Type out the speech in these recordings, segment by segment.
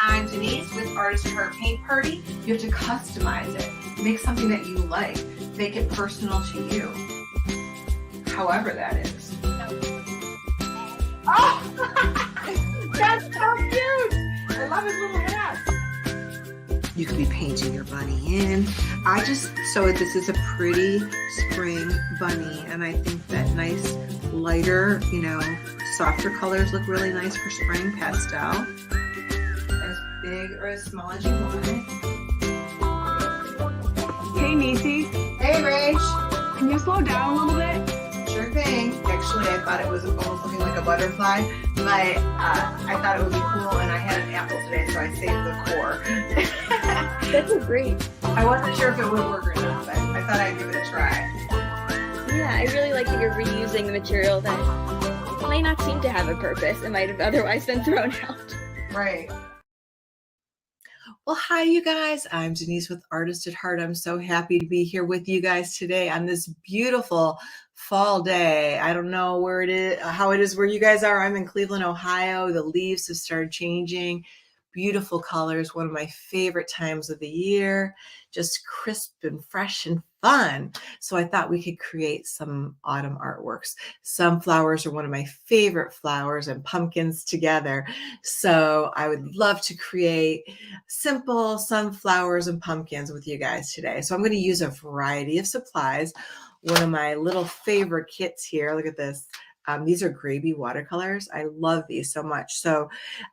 I'm Denise with Artist at Heart Paint Party. You have to customize it. Make something that you like. Make it personal to you. However that is. Oh! That's so cute! I love his little hat. You could be painting your bunny in. So this is a pretty spring bunny, and I think that nice, lighter, softer colors look really nice for spring pastel. As big or as small as you want it. Hey, Nisi. Hey, Rach. Can you slow down a little bit? Sure thing. Actually, I thought it was almost looking like a butterfly, but I thought it would be cool, and I had an apple today, so I saved the core. That's great. I wasn't sure if it would work or not, but I thought I'd give it a try. Yeah, I really like that you're reusing the material that might not seem to have a purpose. It might have otherwise been thrown out. Right. Well, hi, you guys. I'm Denise with Artist at Heart. I'm so happy to be here with you guys today on this beautiful fall day. I don't know where it is, how it is where you guys are. I'm in Cleveland, Ohio. The leaves have started changing. Beautiful colors, one of my favorite times of the year, just crisp and fresh and fun. So I thought we could create some autumn artworks. Sunflowers are one of my favorite flowers, and pumpkins together. So I would love to create simple sunflowers and pumpkins with you guys today. So I'm going to use a variety of supplies. One of my little favorite kits here, look at this. These are Gravy watercolors. I love these so much. So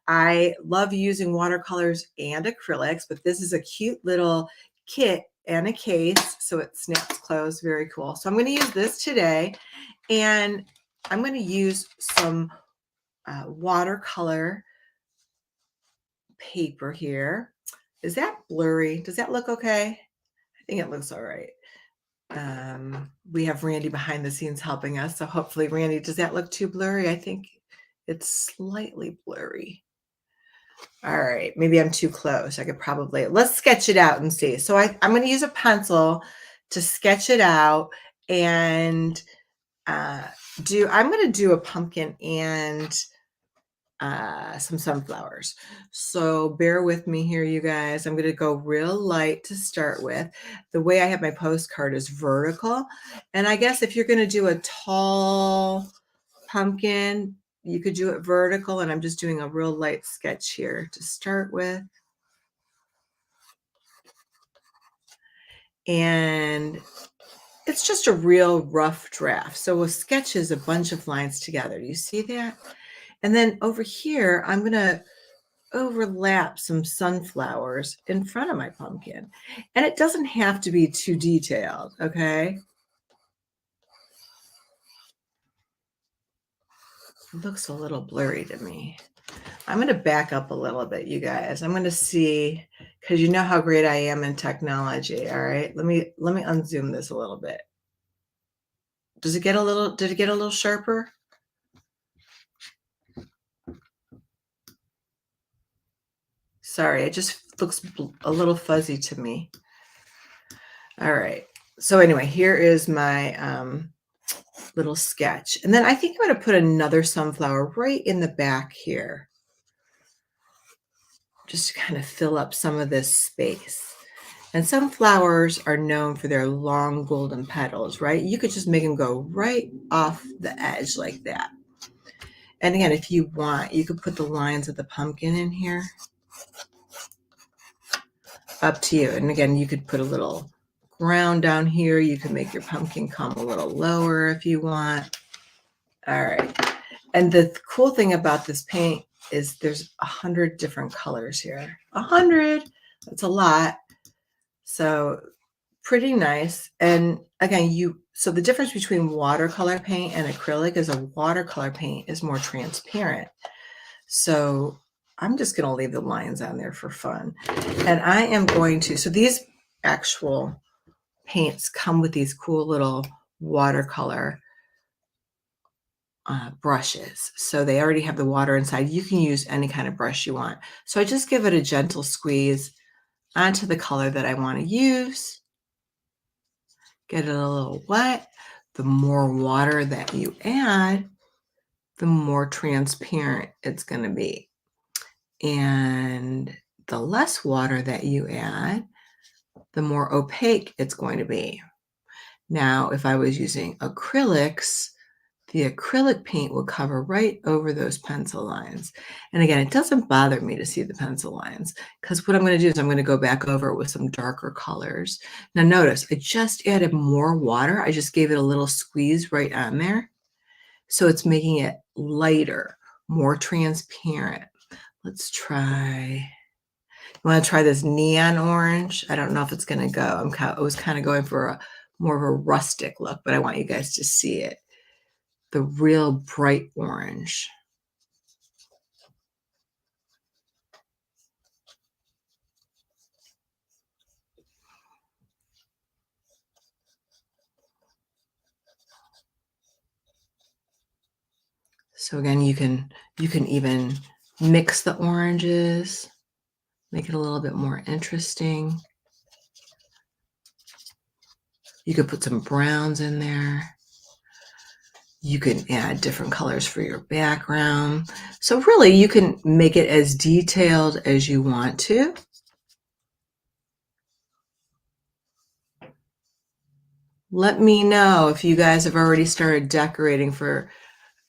I love using watercolors and acrylics, but this is a cute little kit and a case, so it snaps closed. Very cool. So I'm going to use this today, and I'm going to use some watercolor paper here. Is that blurry? Does that look okay? I think it looks all right. We have Randy behind the scenes helping us. So hopefully, Randy, does that look too blurry? I think it's slightly blurry. All right, maybe I'm too close. I could probably, let's sketch it out and see. So I'm going to use a pencil to sketch it out, and I'm going to do a pumpkin and some sunflowers. So bear with me here, you guys. I'm going to go real light to start with. The way I have my postcard is vertical. And I guess if you're going to do a tall pumpkin, you could do it vertical. And I'm just doing a real light sketch here to start with. And it's just a real rough draft. So a sketch is a bunch of lines together. Do you see that? And then over here, I'm going to overlap some sunflowers in front of my pumpkin. And it doesn't have to be too detailed, okay? It looks a little blurry to me. I'm going to back up a little bit, you guys. I'm going to see, because you know how great I am in technology, all right? Let me unzoom this a little bit. Did it get a little sharper? Sorry, it just looks a little fuzzy to me. All right. So anyway, here is my little sketch. And then I think I'm going to put another sunflower right in the back here, just to kind of fill up some of this space. And sunflowers are known for their long golden petals, right? You could just make them go right off the edge like that. And again, if you want, you could put the lines of the pumpkin in here. Up to you. And again, you could put a little ground down here. You can make your pumpkin come a little lower if you want. All right. And the cool thing about this paint is there's 100 different colors here. 100. That's a lot. So pretty nice. And again, so the difference between watercolor paint and acrylic is a watercolor paint is more transparent. So I'm just going to leave the lines on there for fun. And I am going to, so these actual paints come with these cool little watercolor brushes. So they already have the water inside. You can use any kind of brush you want. So I just give it a gentle squeeze onto the color that I want to use. Get it a little wet. The more water that you add, the more transparent it's going to be. And the less water that you add, the more opaque it's going to be. Now, if I was using acrylics, the acrylic paint will cover right over those pencil lines. And again, it doesn't bother me to see the pencil lines because what I'm going to do is I'm going to go back over it with some darker colors. Now notice, I just added more water. I just gave it a little squeeze right on there. So it's making it lighter, more transparent. Let's try, you want to try this neon orange? I don't know if it's going to go. I was kind of going for more of a rustic look, but I want you guys to see it. The real bright orange. So again, you can even mix the oranges, make it a little bit more interesting. You could put some browns in there. You can add different colors for your background. So really, you can make it as detailed as you want to. Let me know if you guys have already started decorating for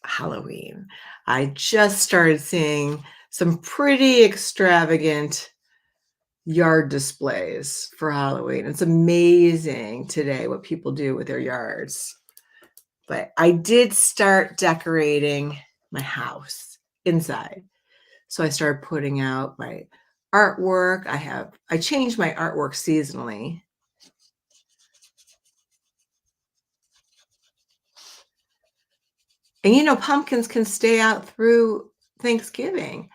Halloween. I just started seeing some pretty extravagant yard displays for Halloween. It's amazing today what people do with their yards. But I did start decorating my house inside. So I started putting out my artwork. I changed my artwork seasonally. And you know, pumpkins can stay out through Thanksgiving.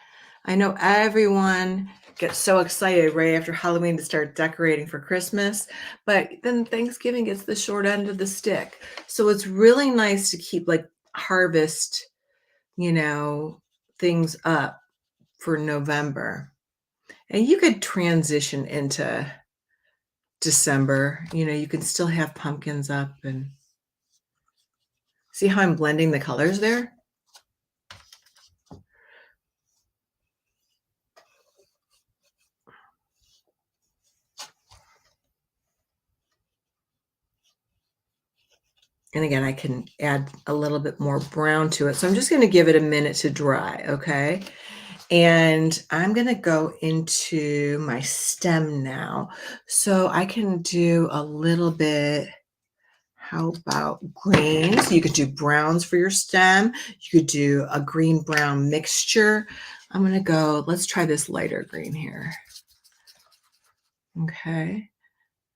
I know everyone gets so excited right after Halloween to start decorating for Christmas, but then Thanksgiving gets the short end of the stick. So it's really nice to keep like harvest, you know, things up for November. And you could transition into December. You know, you can still have pumpkins up and see how I'm blending the colors there? And again, I can add a little bit more brown to it. So I'm just going to give it a minute to dry, okay? And I'm going to go into my stem now. So I can do a little bit, how about greens? You could do browns for your stem. You could do a green-brown mixture. I'm going to go, let's try this lighter green here. Okay.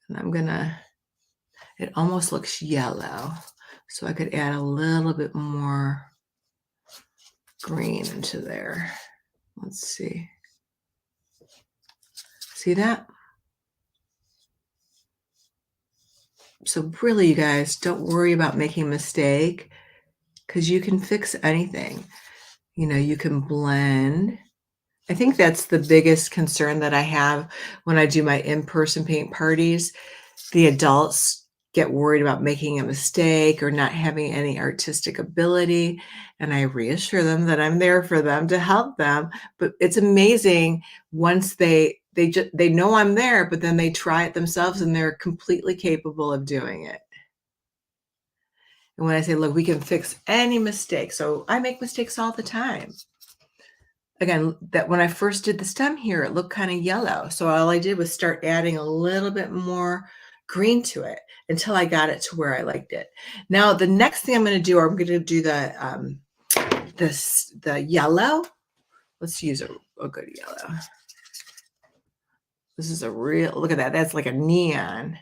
And I'm going to, it almost looks yellow. So I could add a little bit more green into there. Let's see. See that? So really, you guys, don't worry about making a mistake because you can fix anything. You know, you can blend. I think that's the biggest concern that I have when I do my in-person paint parties. The adults get worried about making a mistake or not having any artistic ability. And I reassure them that I'm there for them to help them. But it's amazing once they know I'm there, but then they try it themselves and they're completely capable of doing it. And when I say, look, we can fix any mistake. So I make mistakes all the time. Again, that when I first did the stem here, it looked kind of yellow. So all I did was start adding a little bit more green to it until I got it to where I liked it. Now, the next thing I'm going to do, I'm going to do the yellow. Let's use a good yellow. This is a real, look at that. That's like a neon.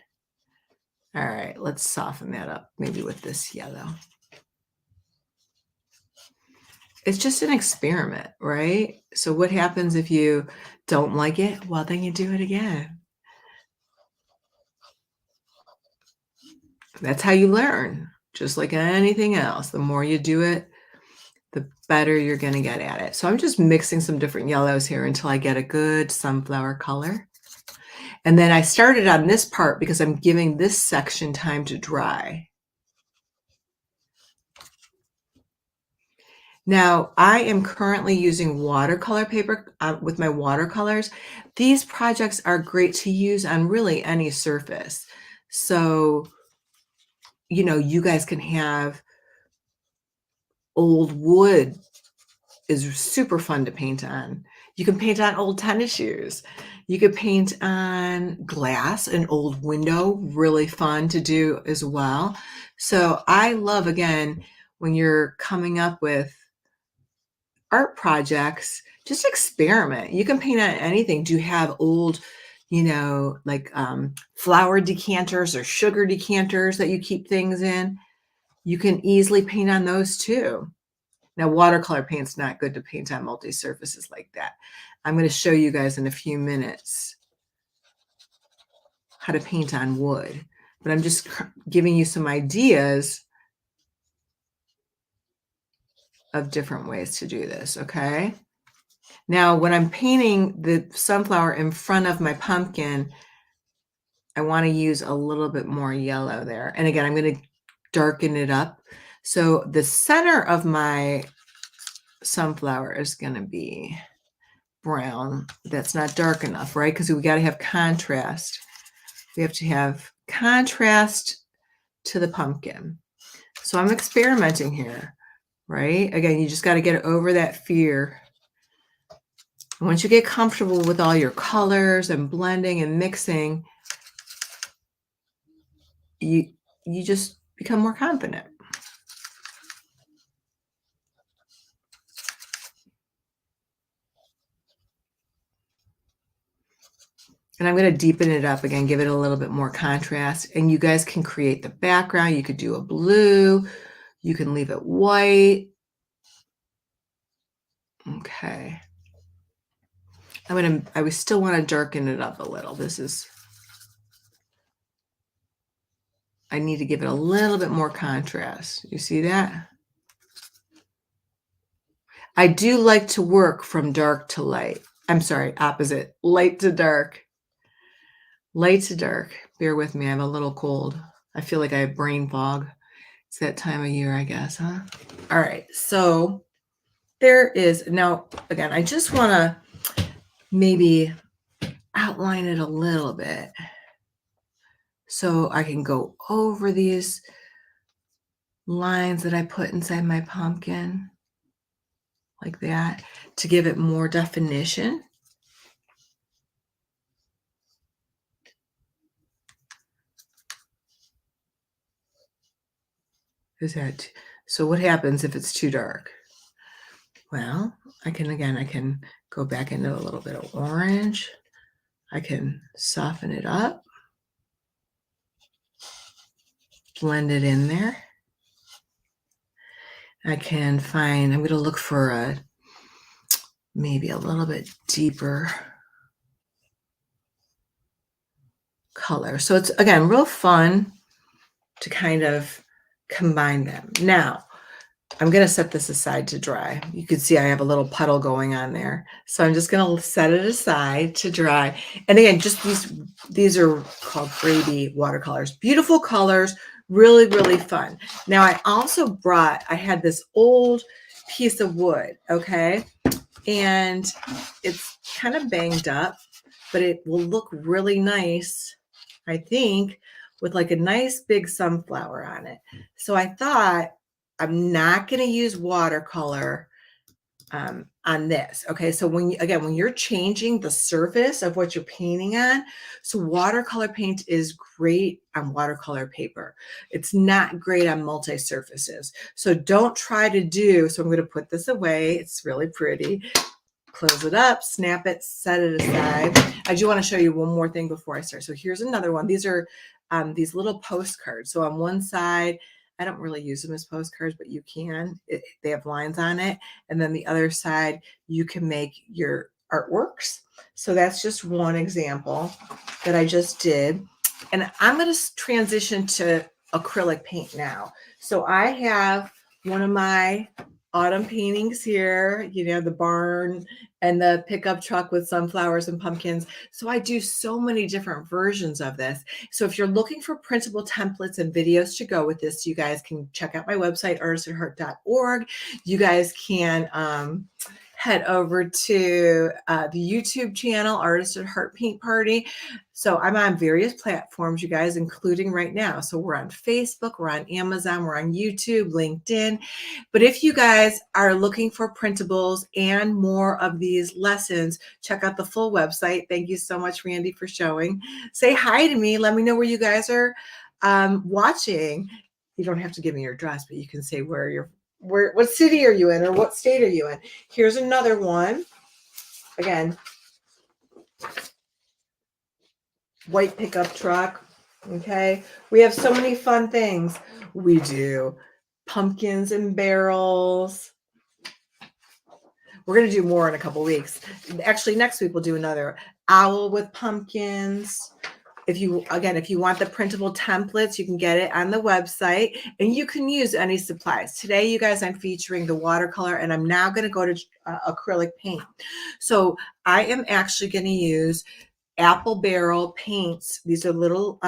All right, let's soften that up maybe with this yellow. It's just an experiment, right? So what happens if you don't like it? Well, then you do it again. That's how you learn, just like anything else. The more you do it, the better you're going to get at it. So I'm just mixing some different yellows here until I get a good sunflower color. And then I started on this part because I'm giving this section time to dry. Now, I am currently using watercolor paper with my watercolors. These projects are great to use on really any surface. So, you guys can have old wood is super fun to paint on. You can paint on old tennis shoes. You could paint on glass, an old window, really fun to do as well. So I love, again, when you're coming up with art projects, just experiment. You can paint on anything. Do you have old, like flour decanters or sugar decanters that you keep things in? You can easily paint on those too. Now, watercolor paint's not good to paint on multi-surfaces like that. I'm going to show you guys in a few minutes how to paint on wood, but I'm just giving you some ideas of different ways to do this, okay? Now, when I'm painting the sunflower in front of my pumpkin, I want to use a little bit more yellow there. And again, I'm going to darken it up. So the center of my sunflower is going to be brown. That's not dark enough, right? Because we got to have contrast. We have to have contrast to the pumpkin. So I'm experimenting here, right? Again, you just got to get over that fear. Once you get comfortable with all your colors and blending and mixing, you just become more confident. And I'm going to deepen it up again, give it a little bit more contrast. And you guys can create the background. You could do a blue. You can leave it white. Okay. I still want to darken it up a little. I need to give it a little bit more contrast. You see that? I do like to work from dark to light. I'm sorry, opposite. Light to dark. Light to dark. Bear with me. I have a little cold. I feel like I have brain fog. It's that time of year, I guess, huh? All right. So there is, now, again, I just want to maybe outline it a little bit so I can go over these lines that I put inside my pumpkin like that to give it more definition. So what happens if it's too dark? Well, I can go back into a little bit of orange. I can soften it up, blend it in there. I'm going to look for maybe a little bit deeper color. So it's, again, real fun to kind of combine them. Now, I'm going to set this aside to dry. You can see I have a little puddle going on there. So I'm just going to set it aside to dry. And again, just these are called Brady watercolors. Beautiful colors, really, really fun. Now I also I had this old piece of wood, okay? And it's kind of banged up, but it will look really nice, I think, with like a nice big sunflower on it. So I thought, I'm not going to use watercolor on this. Okay. So when you're changing the surface of what you're painting on, so watercolor paint is great on watercolor paper. It's not great on multi-surfaces. So don't try to so I'm going to put this away. It's really pretty. Close it up, snap it, set it aside. I do want to show you one more thing before I start. So here's another one. These are these little postcards. So on one side, I don't really use them as postcards, but you can. They have lines on it. And then the other side, you can make your artworks. So that's just one example that I just did. And I'm going to transition to acrylic paint now. So I have one of my autumn paintings here, you know, the barn and the pickup truck with sunflowers and pumpkins. So I do so many different versions of this. So if you're looking for printable templates and videos to go with this, you guys can check out my website, artistatheart.org. You guys can head over to the YouTube channel, Artist at Heart Paint Party. So I'm on various platforms, you guys, including right now. So we're on Facebook, we're on Amazon, we're on YouTube, LinkedIn. But if you guys are looking for printables and more of these lessons, check out the full website. Thank you so much, Randy, for showing. Say hi to me. Let me know where you guys are watching. You don't have to give me your address, but you can say what city are you in or what state are you in? Here's another one. Again, white pickup truck. Okay. We have so many fun things. We do pumpkins and barrels. We're going to do more in a couple weeks. Actually, next week we'll do another owl with pumpkins. If you want the printable templates, you can get it on the website and you can use any supplies. Today, you guys, I'm featuring the watercolor and I'm now going to go to acrylic paint. So I am actually going to use apple barrel paints. These are little,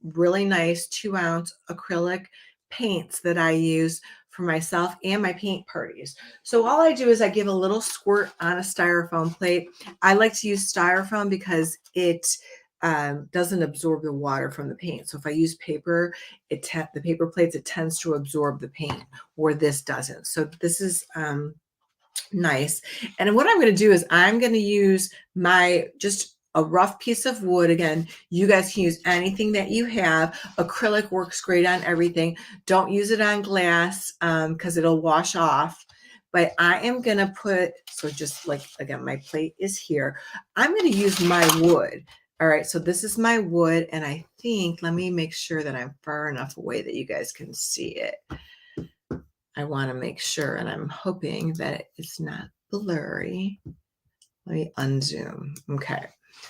really nice 2-ounce acrylic paints that I use for myself and my paint parties. So all I do is I give a little squirt on a styrofoam plate. I like to use styrofoam because it doesn't absorb the water from the paint. So if I use paper, the paper plates, it tends to absorb the paint, where this doesn't. So this is nice. And what I'm going to do is I'm going to use just a rough piece of wood. Again, you guys can use anything that you have. Acrylic works great on everything. Don't use it on glass because it'll wash off. But I am going to so just like, again, my plate is here. I'm going to use my wood. All right, so this is my wood, and I think, let me make sure that I'm far enough away that you guys can see it. I want to make sure, and I'm hoping that it's not blurry. Let me unzoom. Okay,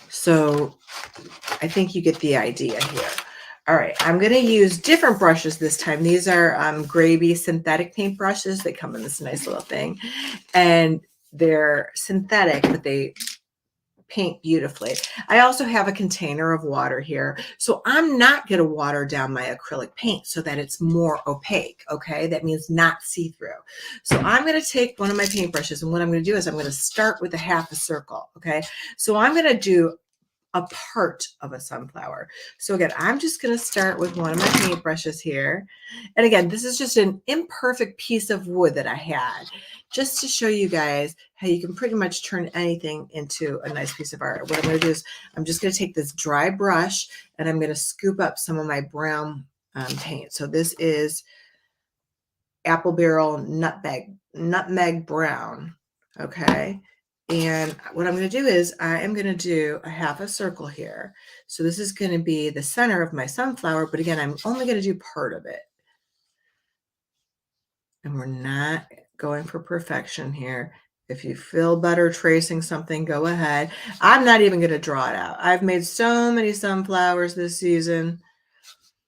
so I think you get the idea here. All right, I'm going to use different brushes this time. These are Gravy synthetic paint brushes. They come in this nice little thing, and they're synthetic, but they paint beautifully. I also have a container of water here. So I'm not going to water down my acrylic paint so that it's more opaque. Okay. That means not see-through. So I'm going to take one of my paintbrushes, and what I'm going to do is I'm going to start with a half a circle. Okay. So I'm going to do a part of a sunflower. So again, I'm just going to start with one of my paintbrushes here. And again, this is just an imperfect piece of wood that I had, just to show you guys how you can pretty much turn anything into a nice piece of art. What I'm going to do is I'm just going to take this dry brush and I'm going to scoop up some of my brown paint. So this is apple barrel nutmeg brown. Okay. And what I'm going to do is I am going to do a half a circle here. So this is going to be the center of my sunflower, but again, I'm only going to do part of it. And we're not going for perfection here. If you feel better tracing something, go ahead. I'm not even going to draw it out. I've made so many sunflowers this season,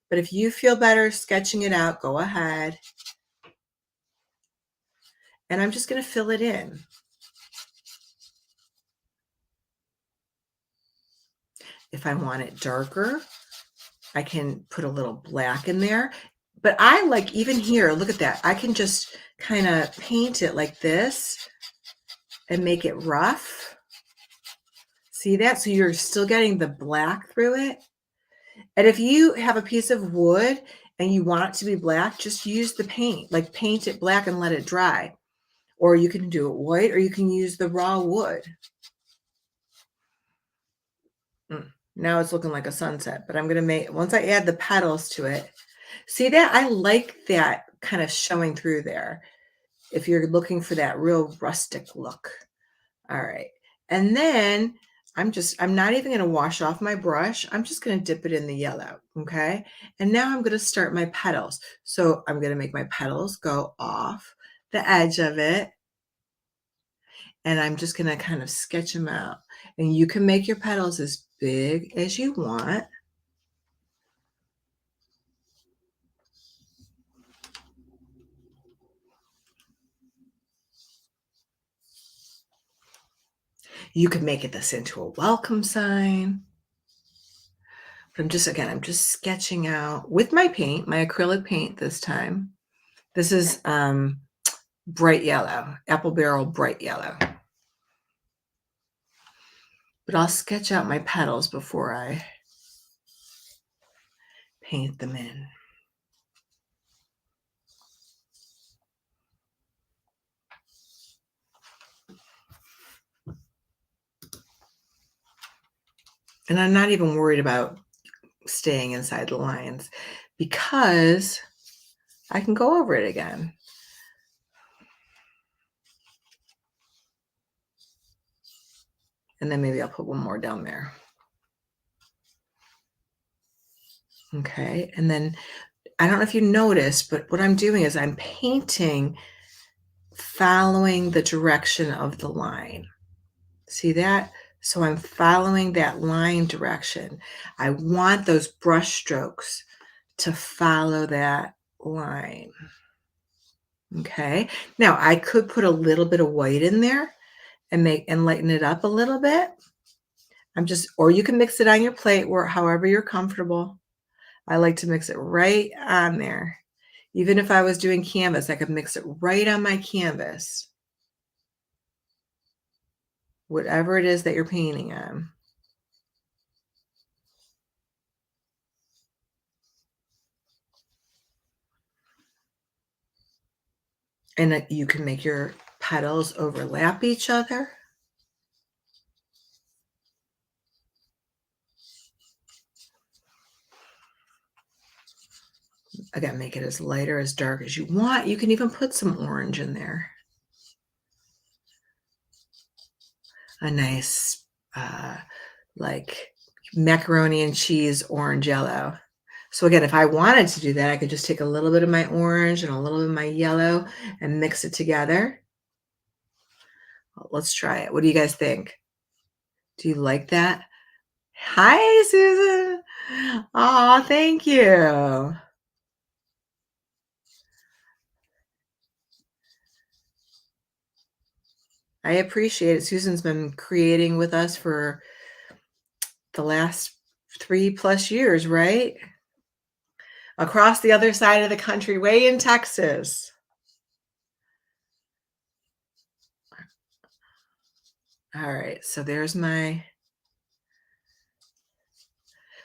but if you feel better sketching it out, go ahead. And I'm just going to fill it in. If I want it darker, I can put a little black in there. But I like, even here, look at that. I can just kind of paint it like this and make it rough. See that? So you're still getting the black through it. And if you have a piece of wood and you want it to be black, just use the paint, like paint it black and let it dry. Or you can do it white, or you can use the raw wood. Now it's looking like a sunset, but I'm going to make, once I add the petals to it, see that? I like that kind of showing through there. If you're looking for that real rustic look. All right. And then I'm not even going to wash off my brush. I'm just going to dip it in the yellow. Okay. And now I'm going to start my petals. So I'm going to make my petals go off the edge of it. And I'm just going to kind of sketch them out. And you can make your petals as big as you want. You could make this into a welcome sign. But I'm just sketching out with my paint, my acrylic paint this time. This is bright yellow, apple barrel bright yellow. But I'll sketch out my petals before I paint them in. And I'm not even worried about staying inside the lines because I can go over it again. And then maybe I'll put one more down there. Okay, and then I don't know if you noticed, but what I'm doing is I'm painting following the direction of the line. See that? So I'm following that line direction. I want those brush strokes to follow that line. Okay. Now I could put a little bit of white in there and lighten it up a little bit. Or you can mix it on your plate or however you're comfortable. I like to mix it right on there. Even if I was doing canvas, I could mix it right on my canvas. Whatever it is that you're painting on. And you can make your petals overlap each other. Again, make it as light or as dark as you want. You can even put some orange in there. A nice, like macaroni and cheese orange yellow. So again, if I wanted to do that, I could just take a little bit of my orange and a little bit of my yellow and mix it together. Well, let's try it. What do you guys think? Do you like that? Hi, Susan. Oh, thank you. I appreciate it. Susan's been creating with us for the last 3+ years, right? Across the other side of the country, way in Texas. All right, so there's my,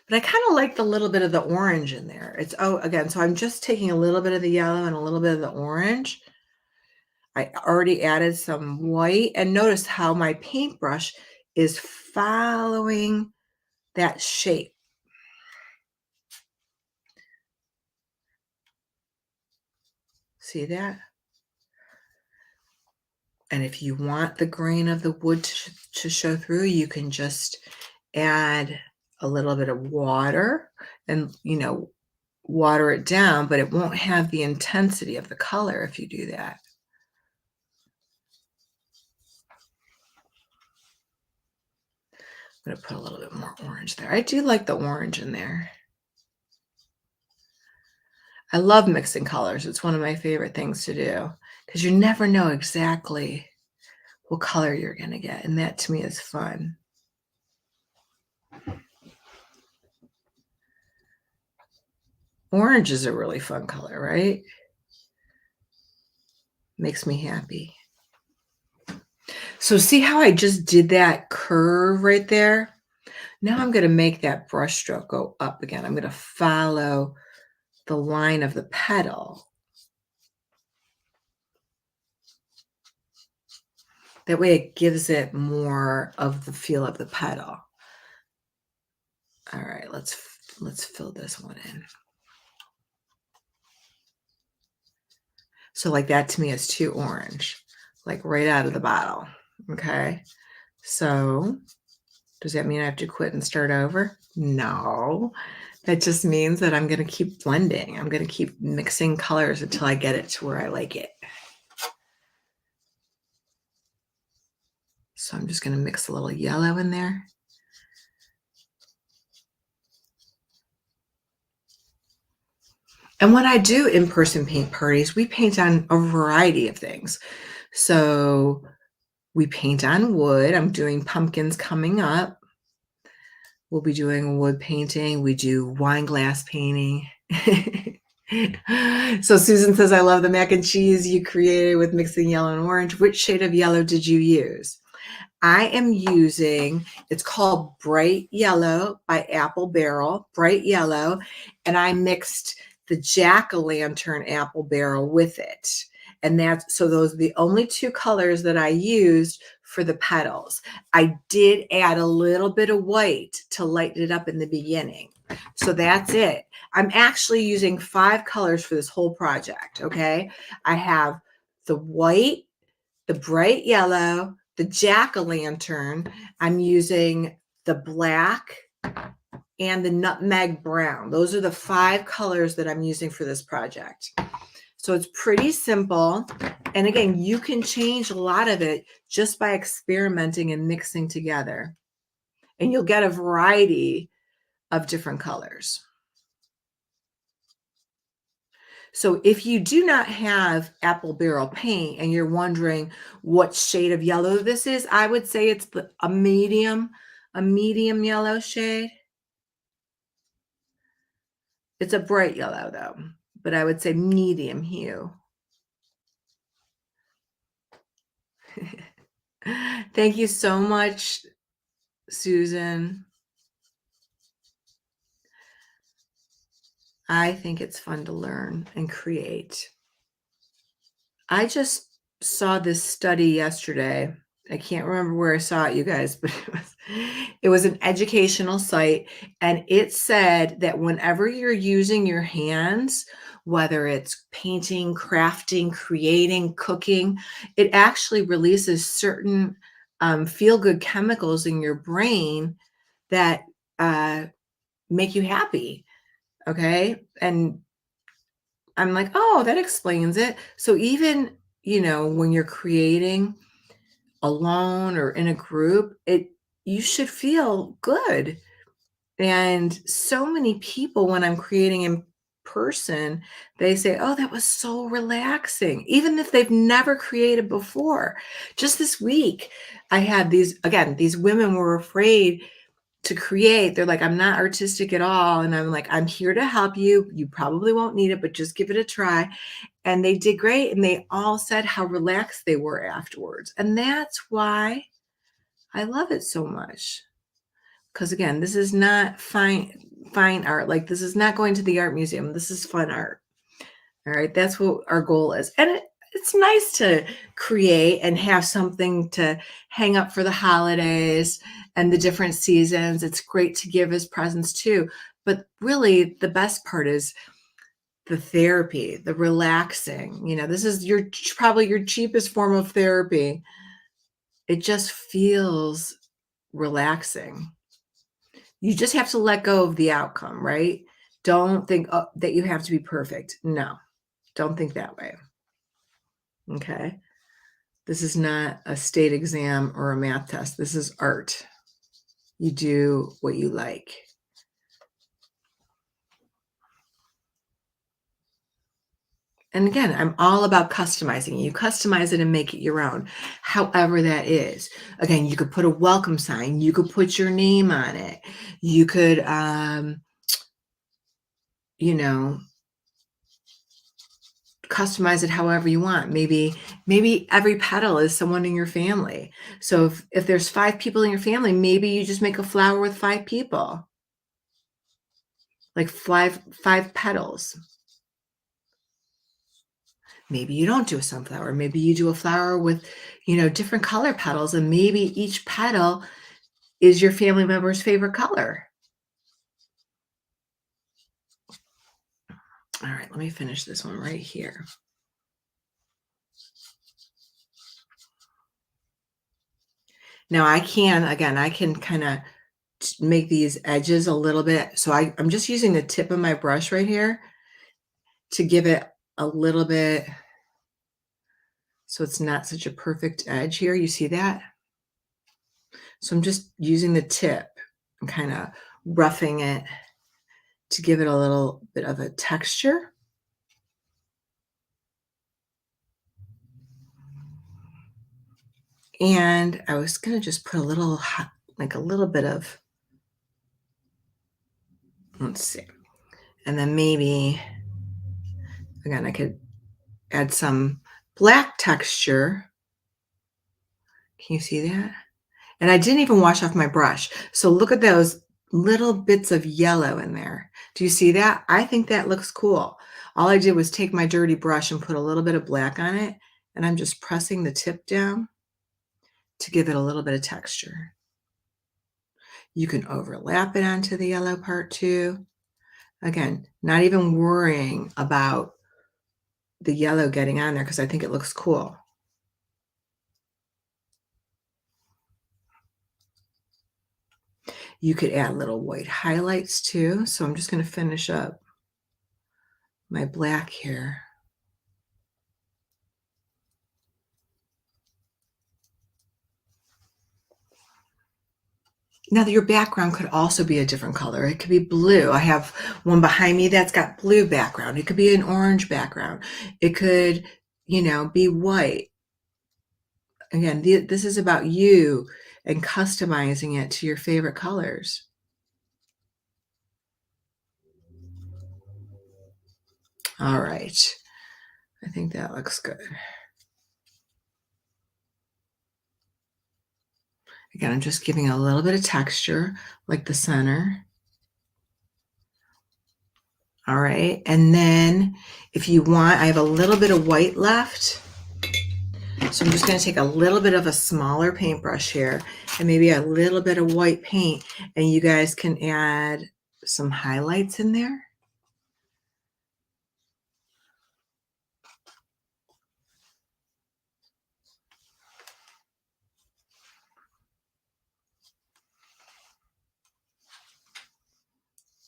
but I kind of like the little bit of the orange in there. Again, so I'm just taking a little bit of the yellow and a little bit of the orange. I already added some white, and notice how my paintbrush is following that shape. See that? And if you want the grain of the wood to show through, you can just add a little bit of water and, water it down, but it won't have the intensity of the color if you do that. I'm going to put a little bit more orange there. I do like the orange in there. I love mixing colors. It's one of my favorite things to do because you never know exactly what color you're going to get. And that to me is fun. Orange is a really fun color, right? Makes me happy. So see how I just did that curve right there? Now I'm going to make that brush stroke go up again. I'm going to follow the line of the petal. That way it gives it more of the feel of the petal. All right, let's fill this one in. So like that to me is too orange, like right out of the bottle. Okay, so does that mean I have to quit and start over? No, that just means that I'm going to keep blending. I'm going to keep mixing colors until I get it to where I like it. So I'm just going to mix a little yellow in there. And when I do in-person paint parties, we paint on a variety of things. So We paint on wood. I'm doing pumpkins coming up. We'll be doing wood painting. We do wine glass painting. So Susan says, I love the mac and cheese you created with mixing yellow and orange. Which shade of yellow did you use? I am using, it's called Bright Yellow by Apple Barrel, Bright Yellow, and I mixed the jack-o'-lantern apple barrel with it. And so those are the only two colors that I used for the petals. I did add a little bit of white to lighten it up in the beginning. So that's it. I'm actually using 5 colors for this whole project, okay? I have the white, the bright yellow, the jack-o'-lantern. I'm using the black and the nutmeg brown. Those are the 5 colors that I'm using for this project. So it's pretty simple. And again, you can change a lot of it just by experimenting and mixing together. And you'll get a variety of different colors. So if you do not have apple barrel paint and you're wondering what shade of yellow this is, I would say it's a medium yellow shade. It's a bright yellow though, but I would say medium hue. Thank you so much, Susan. I think it's fun to learn and create. I just saw this study yesterday. I can't remember where I saw it, you guys, but it was an educational site, and it said that whenever you're using your hands, whether it's painting, crafting, creating, cooking, it actually releases certain feel-good chemicals in your brain that make you happy. Okay. And I'm like, oh, that explains it. So even, when you're creating alone or in a group, you should feel good. And so many people, when I'm creating in person, they say, oh, that was so relaxing, even if they've never created before. Just this week, I had these women were afraid to create. They're like, I'm not artistic at all. And I'm like, I'm here to help you. You probably won't need it, but just give it a try. And they did great. And they all said how relaxed they were afterwards. And that's why I love it so much. Because again, this is not fine art. Like, this is not going to the art museum. This is fun art. All right. That's what our goal is. And it's nice to create and have something to hang up for the holidays and the different seasons. It's great to give as presents too. But really, the best part is the therapy, the relaxing. This is probably your cheapest form of therapy. It just feels relaxing. You just have to let go of the outcome, right? Don't think that you have to be perfect. No, don't think that way. Okay. This is not a state exam or a math test. This is art. You do what you like. And again, I'm all about customizing. You customize it and make it your own, however that is. Again, you could put a welcome sign. You could put your name on it. You could, customize it however you want. Maybe every petal is someone in your family. So if there's 5 people in your family, maybe you just make a flower with 5 people, like 5 petals. Maybe you don't do a sunflower. Maybe you do a flower with, different color petals, and maybe each petal is your family member's favorite color. All right, let me finish this one right here. Now I can kind of make these edges a little bit. So I'm just using the tip of my brush right here to give it a little bit, so it's not such a perfect edge here. You see that? So I'm just using the tip and kind of roughing it to give it a little bit of a texture. And I was going to just put a little, like a little bit of, let's see. And then maybe, again, I could add some black texture. Can you see that? And I didn't even wash off my brush. So look at those little bits of yellow in there. Do you see that? I think that looks cool. All I did was take my dirty brush and put a little bit of black on it. And I'm just pressing the tip down to give it a little bit of texture. You can overlap it onto the yellow part too. Again, not even worrying about the yellow getting on there because I think it looks cool. You could add little white highlights too. So I'm just going to finish up my black here. Now your background could also be a different color. It could be blue. I have one behind me that's got blue background. It could be an orange background. It could, be white. Again, this is about you and customizing it to your favorite colors. All right. I think that looks good. Again, I'm just giving a little bit of texture, like the center. All right. And then if you want, I have a little bit of white left. So I'm just going to take a little bit of a smaller paintbrush here and maybe a little bit of white paint, and you guys can add some highlights in there.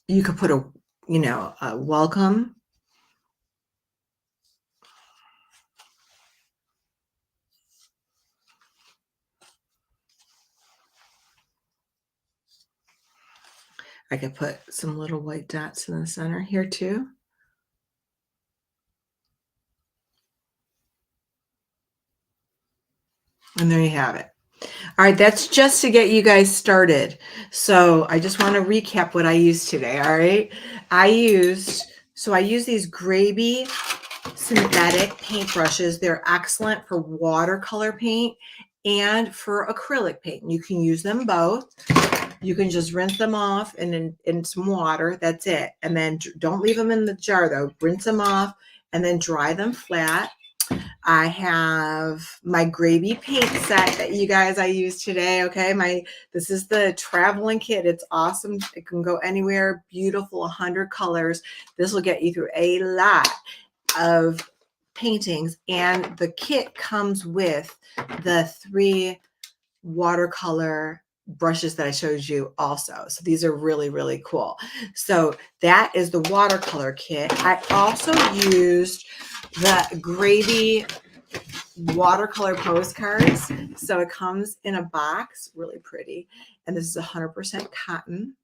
You could put a welcome. I could put some little white dots in the center here too. And there you have it. All right, that's just to get you guys started. So I just want to recap what I used today. All right. I use these Graby synthetic paintbrushes. They're excellent for watercolor paint and for acrylic paint. You can use them both. You can just rinse them off in some water. That's it. And then don't leave them in the jar though. Rinse them off and then dry them flat. I have my Graby paint set that you guys I use today. Okay, this is the traveling kit. It's awesome. It can go anywhere. Beautiful, 100 colors. This will get you through a lot of paintings, and the kit comes with the 3 watercolor brushes that I showed you also. So these are really, really cool. So that is the watercolor kit. I also used the Graby watercolor postcards. So it comes in a box, really pretty. And this is 100% cotton.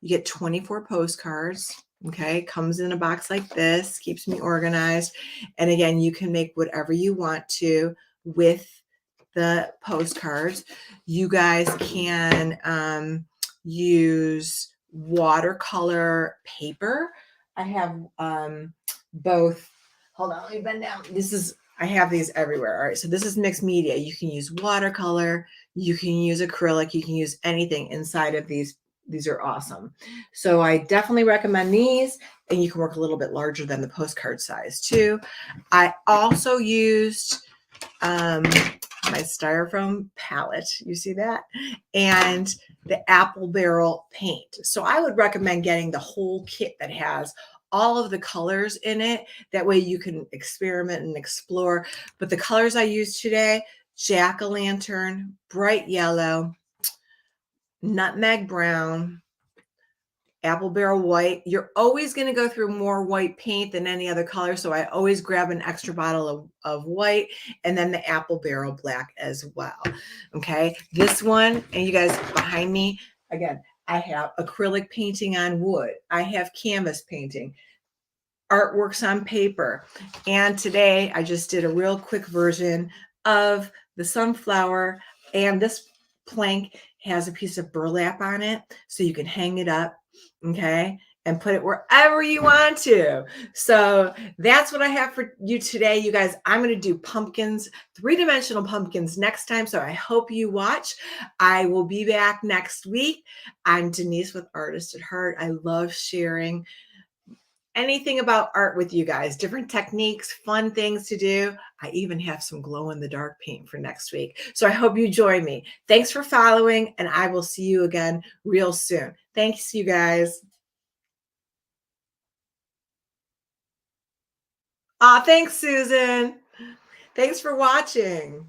You get 24 postcards. Okay, comes in a box like this, keeps me organized. And again, you can make whatever you want to with the postcards. You guys can use watercolor paper. I have both. Hold on, let me bend down. I have these everywhere. All right, so this is mixed media. You can use watercolor, you can use acrylic, you can use anything inside of these. These are awesome. So I definitely recommend these, and you can work a little bit larger than the postcard size too. I also used my styrofoam palette. You see that? And the apple barrel paint. So I would recommend getting the whole kit that has all of the colors in it. That way you can experiment and explore. But the colors I used today, jack-o'-lantern, bright yellow, nutmeg brown, apple barrel white. You're always going to go through more white paint than any other color. So I always grab an extra bottle of white, and then the apple barrel black as well. Okay. This one, and you guys behind me, again, I have acrylic painting on wood. I have canvas painting, artworks on paper. And today I just did a real quick version of the sunflower And this plank has a piece of burlap on it, so you can hang it up, okay, and put it wherever you want to. So that's what I have for you today, you guys. I'm going to do pumpkins, three-dimensional pumpkins next time, so I hope you watch. I will be back next week. I'm Denyse with Artist at Heart. I love sharing anything about art with you guys, different techniques, fun things to do. I even have some glow in the dark paint for next week. So I hope you join me. Thanks for following, and I will see you again real soon. Thanks, you guys. Thanks, Susan. Thanks for watching.